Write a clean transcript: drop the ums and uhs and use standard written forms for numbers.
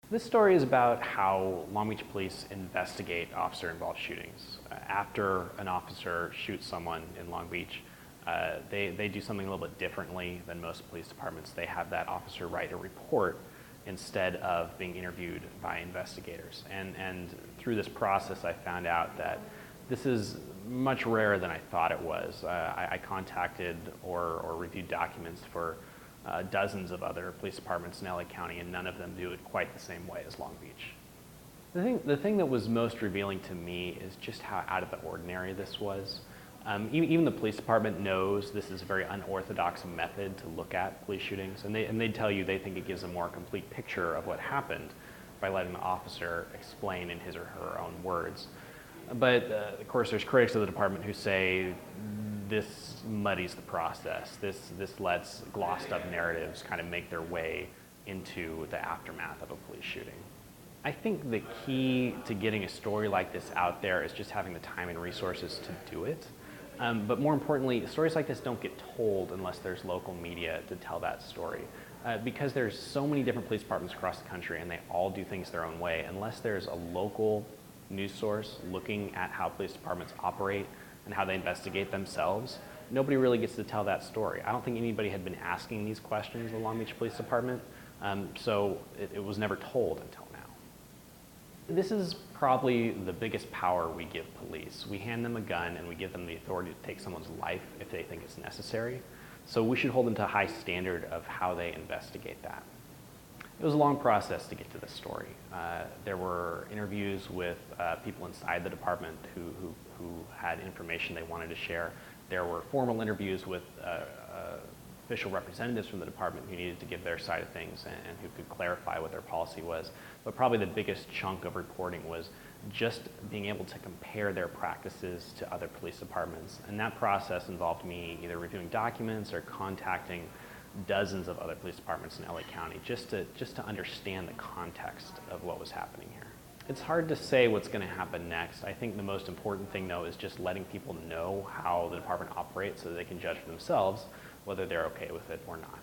This story is about how Long Beach police investigate officer-involved shootings. After an officer shoots someone in Long Beach, they do something a little bit differently than most police departments. They have that officer write a report instead of being interviewed by investigators. And through this process, I found out that this is much rarer than I thought it was. I contacted or reviewed documents for dozens of other police departments in LA County, and none of them do it quite the same way as Long Beach. The thing that was most revealing to me is just how out of the ordinary this was. Even the police department knows this is a very unorthodox method to look at police shootings, and they tell you they think it gives a more complete picture of what happened by letting the officer explain in his or her own words. But of course, there's critics of the department who say this muddies the process. This lets glossed up narratives kind of make their way into the aftermath of a police shooting. I think the key to getting a story like this out there is just having the time and resources to do it. But more importantly, stories like this don't get told unless there's local media to tell that story. Because there's so many different police departments across the country and they all do things their own way, unless there's a local news source looking at how police departments operate and how they investigate themselves, nobody really gets to tell that story. I don't think anybody had been asking these questions in the Long Beach Police Department, so it was never told until now. This is probably the biggest power we give police. We hand them a gun and we give them the authority to take someone's life if they think it's necessary. So we should hold them to a high standard of how they investigate that. It was a long process to get to this story. There were interviews with people inside the department who had information they wanted to share. There were formal interviews with official representatives from the department who needed to give their side of things and who could clarify what their policy was. But probably the biggest chunk of reporting was just being able to compare their practices to other police departments. And that process involved me either reviewing documents or contacting dozens of other police departments in LA County just to understand the context of what was happening here. It's hard to say what's going to happen next. I think the most important thing, though, is just letting people know how the department operates so that they can judge for themselves whether they're okay with it or not.